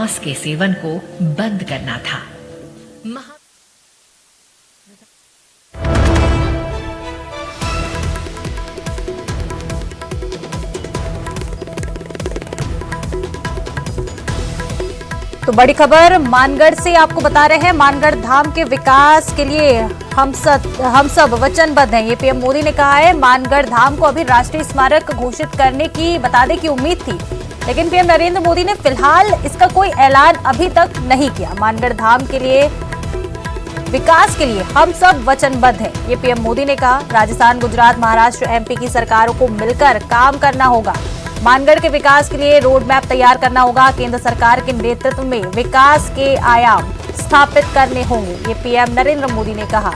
Sauce के seven को बंद करना था। तो बड़ी खबर मानगढ़ से आपको बता रहे हैं। मानगढ़ धाम के विकास के लिए हम सब वचनबद्ध हैं, ये पीएम मोदी ने कहा है। मानगढ़ धाम को अभी राष्ट्रीय स्मारक घोषित करने की बताने की उम्मीद थी, लेकिन पीएम नरेंद्र मोदी ने फिलहाल इसका कोई ऐलान अभी तक नहीं किया। मानगढ़ धाम के लिए विकास के लिए हम सब वचनबद्ध हैं, ये पीएम मोदी ने कहा। राजस्थान, गुजरात, महाराष्ट्र, एमपी की सरकारों को मिलकर काम करना होगा। मानगढ़ के विकास के लिए रोड मैप तैयार करना होगा। केंद्र सरकार के नेतृत्व में विकास के आयाम स्थापित करने होंगे, ये पीएम नरेंद्र मोदी ने कहा।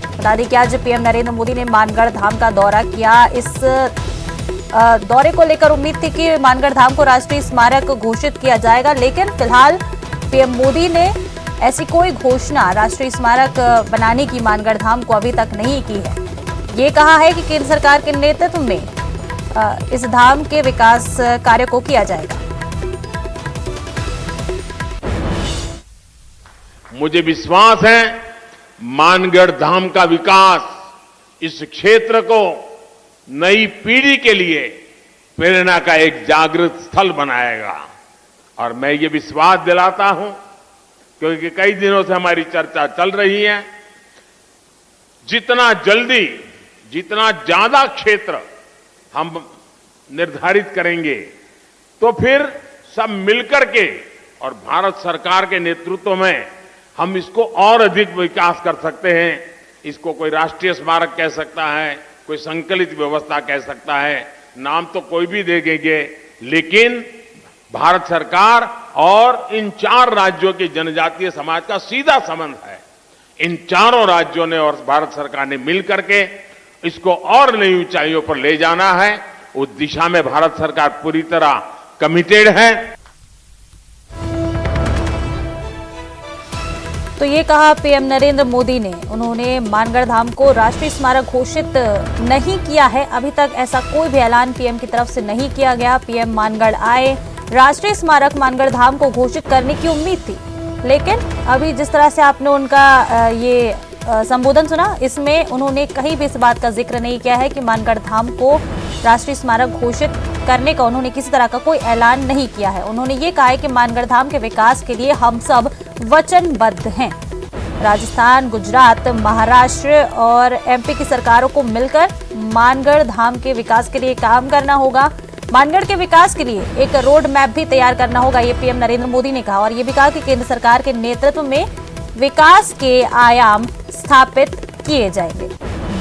बता दें कि आज पीएम नरेंद्र मोदी ने मानगढ़ धाम का दौरा किया। इस दौरे को लेकर उम्मीद थी कि मानगढ़ धाम को राष्ट्रीय स्मारक घोषित किया जाएगा, लेकिन फिलहाल पीएम मोदी ने ऐसी कोई घोषणा राष्ट्रीय स्मारक बनाने की मानगढ़ धाम को अभी तक नहीं की है। ये कहा है कि केंद्र सरकार के नेतृत्व में इस धाम के विकास कार्य को किया जाएगा। मुझे विश्वास है मानगढ़ धाम का विकास इस क्षेत्र को नई पीढ़ी के लिए प्रेरणा का एक जागृत स्थल बनाएगा। और मैं ये विश्वास दिलाता हूं, क्योंकि कई दिनों से हमारी चर्चा चल रही है, जितना जल्दी, जितना ज्यादा क्षेत्र हम निर्धारित करेंगे, तो फिर सब मिलकर के और भारत सरकार के नेतृत्व में हम इसको और अधिक विकास कर सकते हैं। इसको कोई राष्ट्रीय स्मारक कह सकता है, कोई संकलित व्यवस्था कह सकता है, नाम तो कोई भी दे देंगे, लेकिन भारत सरकार और इन 4 राज्यों के जनजातीय समाज का सीधा संबंध है। इन चारों राज्यों ने और भारत सरकार ने मिलकर के इसको और नई ऊंचाइयों पर ले जाना है। उस दिशा में भारत सरकार पूरी तरह कमिटेड है। तो ये कहा पीएम नरेंद्र मोदी ने। उन्होंने मानगढ़ धाम को राष्ट्रीय स्मारक घोषित नहीं किया है, अभी तक ऐसा कोई भी ऐलान पीएम की तरफ से नहीं किया गया। पीएम मानगढ़ आए, राष्ट्रीय स्मारक मानगढ़ धाम को घोषित करने की उम्मीद थी, लेकिन अभी जिस तरह से आपने उनका ये संबोधन सुना, इसमें उन्होंने कहीं भी इस बात का जिक्र नहीं किया है कि मानगढ़ धाम को राष्ट्रीय स्मारक घोषित करने का उन्होंने किसी तरह का कोई ऐलान नहीं किया है। उन्होंने ये कहा है कि मानगढ़ धाम के विकास के लिए हम सब वचनबद्ध हैं। राजस्थान, गुजरात, महाराष्ट्र और एमपी की सरकारों को मिलकर मानगढ़ धाम के विकास के लिए काम करना होगा। मानगढ़ के विकास के लिए एक रोड मैप भी तैयार करना होगा, ये पीएम नरेंद्र मोदी ने कहा। और ये भी कहा कि केंद्र सरकार के नेतृत्व में विकास के आयाम स्थापित किए जाएंगे।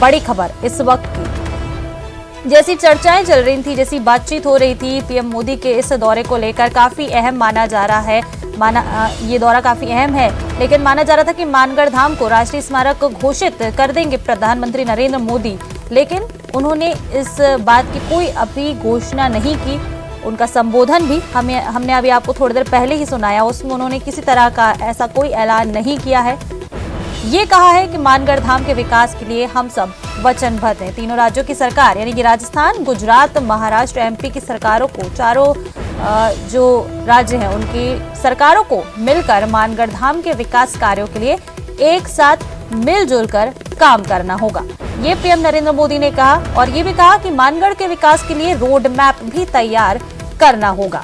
बड़ी खबर इस वक्त की, जैसी चर्चाएं चल रही थी, जैसी बातचीत हो रही थी पीएम मोदी के इस दौरे को लेकर, काफी अहम माना जा रहा है। ये दौरा काफी अहम है, लेकिन माना जा रहा था कि मानगढ़ धाम को राष्ट्रीय स्मारक घोषित कर देंगे प्रधानमंत्री नरेंद्र मोदी, लेकिन उन्होंने इस बात की कोई अभी घोषणा नहीं की। उनका संबोधन भी हमने अभी आपको थोड़ी देर पहले ही सुनाया, उसमें उन्होंने किसी तरह का ऐसा कोई ऐलान नहीं किया है। ये कहा है कि मानगढ़ धाम के विकास के लिए हम सब वचनबद्ध हैं। तीनों राज्यों की सरकार यानी कि राजस्थान, गुजरात, महाराष्ट्र, एमपी की सरकारों को, चारों जो राज्य हैं उनकी सरकारों को मिलकर मानगढ़ धाम के विकास कार्यों के लिए एक साथ मिलजुल कर काम करना होगा, ये पीएम नरेंद्र मोदी ने कहा। और ये भी कहा कि मानगढ़ के विकास के लिए रोड मैप भी तैयार करना होगा।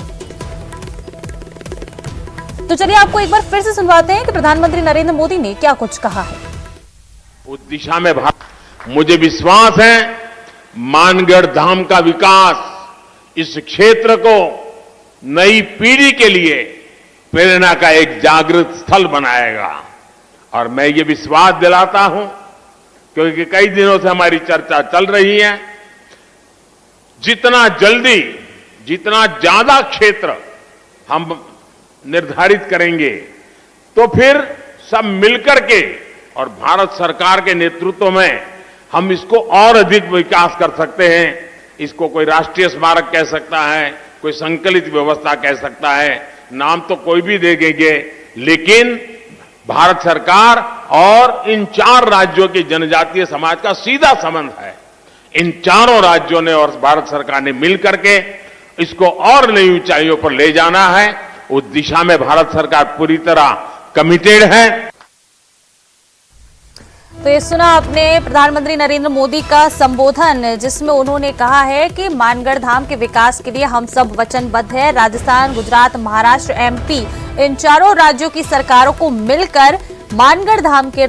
तो चलिए आपको एक बार फिर से सुनवाते हैं कि प्रधानमंत्री नरेंद्र मोदी ने क्या कुछ कहा है। उस दिशा में मुझे विश्वास है मानगढ़ धाम का विकास इस क्षेत्र को नई पीढ़ी के लिए प्रेरणा का एक जागृत स्थल बनाएगा। और मैं ये विश्वास दिलाता हूं, क्योंकि कई दिनों से हमारी चर्चा चल रही है, जितना जल्दी, जितना ज्यादा क्षेत्र हम निर्धारित करेंगे, तो फिर सब मिलकर के और भारत सरकार के नेतृत्व में हम इसको और अधिक विकास कर सकते हैं। इसको कोई राष्ट्रीय स्मारक कह सकता है, कोई संकलित व्यवस्था कह सकता है, नाम तो कोई भी दे देंगे, लेकिन भारत सरकार और इन 4 राज्यों के जनजातीय समाज का सीधा संबंध है। इन चारों राज्यों ने और भारत सरकार ने मिलकर के इसको और नई ऊंचाइयों पर ले जाना है। उस दिशा में भारत सरकार पूरी तरह कमिटेड है। तो ये सुना आपने प्रधानमंत्री नरेंद्र मोदी का संबोधन, जिसमें उन्होंने कहा है कि मानगढ़ धाम के विकास के लिए हम सब वचनबद्ध हैं। राजस्थान, गुजरात, महाराष्ट्र, एमपी, इन चारों राज्यों की सरकारों को मिलकर मानगढ़ धाम के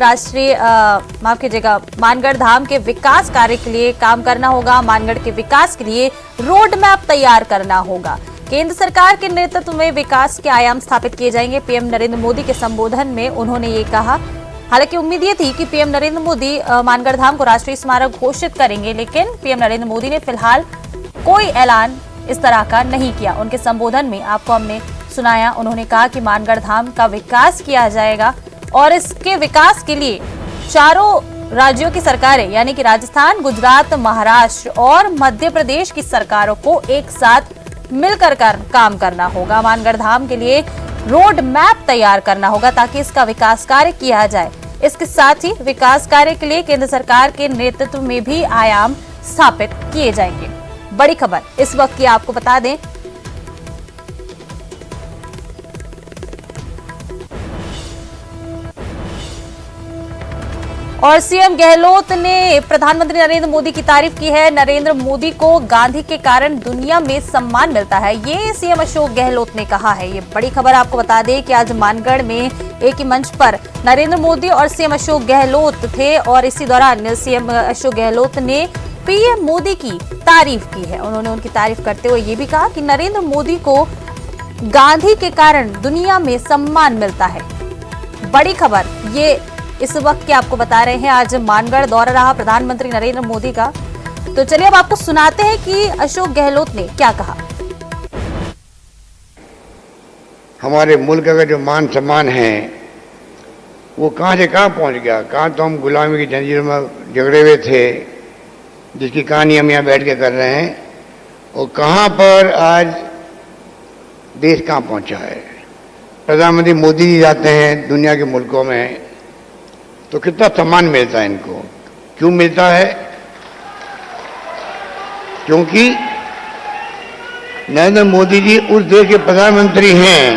मानगढ़ धाम के विकास कार्य के लिए काम करना होगा। मानगढ़ के विकास के लिए रोड मैप तैयार करना होगा। केंद्र सरकार के नेतृत्व में विकास के आयाम स्थापित किए जाएंगे। पीएम नरेंद्र मोदी के संबोधन में उन्होंने ये कहा। हालांकि उम्मीद ये थी कि पीएम नरेंद्र मोदी मानगढ़ धाम को राष्ट्रीय स्मारक घोषित करेंगे, लेकिन पीएम नरेंद्र मोदी ने फिलहाल कोई ऐलान इस तरह का नहीं किया। उनके संबोधन में आपको हमने सुनाया, उन्होंने कहा कि मानगढ़ धाम का विकास किया जाएगा और इसके विकास के लिए चारों राज्यों की सरकारें यानी कि राजस्थान, गुजरात, महाराष्ट्र और मध्य प्रदेश की सरकारों को एक साथ मिलकर काम करना होगा। मानगढ़ धाम के लिए रोड मैप तैयार करना होगा ताकि इसका विकास कार्य किया जाए। इसके साथ ही विकास कार्य के लिए केंद्र सरकार के नेतृत्व में भी आयाम स्थापित किए जाएंगे। बड़ी खबर इस वक्त की आपको बता दें, और सीएम गहलोत ने प्रधानमंत्री नरेंद्र मोदी की तारीफ की है। नरेंद्र मोदी को गांधी के कारण दुनिया में सम्मान मिलता है, ये सीएम अशोक गहलोत ने कहा है। ये बड़ी खबर आपको बता दें कि आज मानगढ़ में एक ही मंच पर नरेंद्र मोदी और सीएम अशोक गहलोत थे और इसी दौरान सीएम अशोक गहलोत ने पीएम मोदी की तारीफ की है। उन्होंने उनकी तारीफ करते हुए ये भी कहा कि नरेंद्र मोदी को गांधी के कारण दुनिया में सम्मान मिलता है। बड़ी खबर ये इस वक्त के आपको बता रहे हैं। आज मानगढ़ दौरा रहा प्रधानमंत्री नरेंद्र मोदी का, तो चलिए अब आपको सुनाते हैं कि अशोक गहलोत ने क्या कहा। हमारे मुल्क का जो मान सम्मान है वो कहां से कहां पहुंच गया। कहां तो हम गुलामी की जंजीरों में झगड़े हुए थे, जिसकी कहानी हम यहाँ बैठ के कर रहे हैं, और कहां पर आज देश कहां पहुंचा है। प्रधानमंत्री मोदी जी जाते हैं दुनिया के मुल्कों में तो कितना सम्मान मिलता है इनको। क्यों मिलता है? क्योंकि नरेंद्र मोदी जी उस देश के प्रधानमंत्री हैं।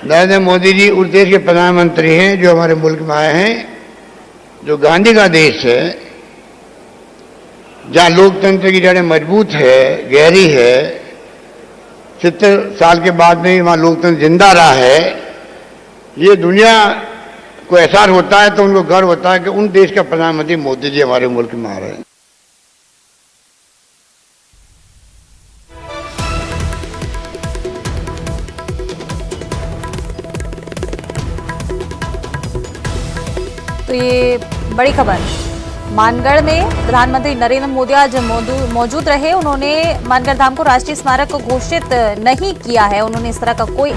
नरेंद्र मोदी जी उस देश के प्रधानमंत्री हैं जो हमारे मुल्क में आए हैं, जो गांधी का देश है, जहां लोकतंत्र की जड़ें मजबूत है, गहरी है। 70 साल के बाद में वहां लोकतंत्र जिंदा रहा है। ये दुनिया को एहसास होता है तो उनको गर्व होता है कि उन देश का प्रधानमंत्री मोदी जी हमारे मुल्क में आ रहे हैं। तो ये बड़ी खबर, मानगढ़ में प्रधानमंत्री नरेंद्र मोदी आज मौजूद रहे। उन्होंने मानगढ़ धाम को राष्ट्रीय स्मारक घोषित नहीं किया है। उन्होंने इस तरह का कोई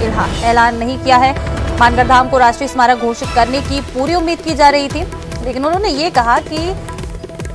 ऐलान नहीं किया है। मानगढ़ धाम को राष्ट्रीय स्मारक घोषित करने की पूरी उम्मीद की जा रही थी, लेकिन उन्होंने ये कहा कि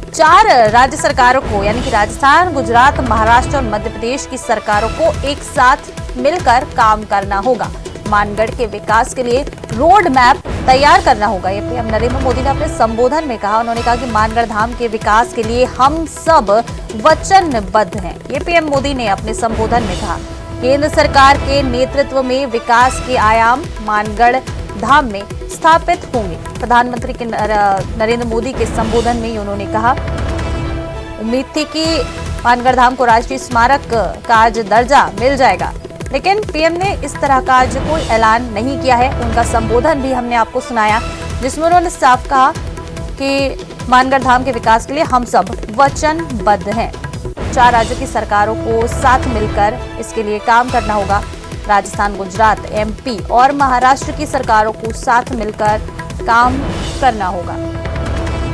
4 राज्य सरकारों को यानी कि राजस्थान, गुजरात, महाराष्ट्र और मध्य प्रदेश की सरकारों को एक साथ मिलकर काम करना होगा। मानगढ़ के विकास के लिए रोड मैप तैयार करना होगा। ये पीएम नरेंद्र मोदी ने अपने संबोधन में कहा। उन्होंने कहा कि मानगढ़ धाम के विकास के लिए हम सब वचनबद्ध हैं। ये पीएम मोदी ने अपने संबोधन में कहा। केंद्र सरकार के नेतृत्व में विकास के आयाम मानगढ़ धाम में स्थापित होंगे। प्रधानमंत्री के नरेंद्र मोदी के संबोधन में उन्होंने कहा, उम्मीद थी कि मानगढ़ धाम को राष्ट्रीय स्मारक का आज दर्जा मिल जाएगा, लेकिन पीएम ने इस तरह का आज कोई ऐलान नहीं किया है। उनका संबोधन भी हमने आपको सुनाया, जिसमें उन्होंने साफ कहा कि मानगढ़ धाम के विकास के लिए हम सब वचनबद्ध हैं। 4 राज्यों की सरकारों को साथ मिलकर इसके लिए काम करना होगा। राजस्थान, गुजरात, एमपी और महाराष्ट्र की सरकारों को साथ मिलकर काम करना होगा।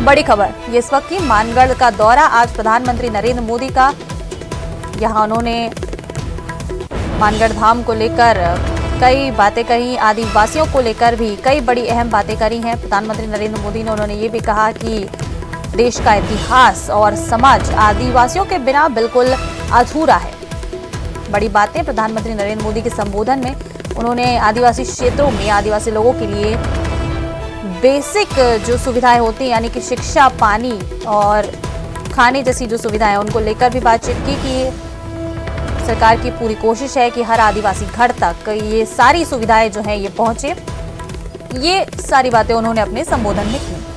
बड़ी खबर ये इस वक्त की, मानगढ़ का दौरा आज प्रधानमंत्री नरेंद्र मोदी का। यहां उन्होंने मानगढ़ धाम को लेकर कई बातें कही, आदिवासियों को लेकर भी कई बड़ी अहम बातें करी हैं प्रधानमंत्री नरेंद्र मोदी ने। उन्होंने ये भी कहा कि देश का इतिहास और समाज आदिवासियों के बिना बिल्कुल अधूरा है। बड़ी बातें प्रधानमंत्री नरेंद्र मोदी के संबोधन में। उन्होंने आदिवासी क्षेत्रों में आदिवासी लोगों के लिए बेसिक जो सुविधाएं होती हैं यानी कि शिक्षा, पानी और खाने जैसी जो सुविधाएं, उनको लेकर भी बातचीत की कि सरकार की पूरी कोशिश है कि हर आदिवासी घर तक ये सारी सुविधाएं जो हैं ये पहुंचे। ये सारी बातें उन्होंने अपने संबोधन में की।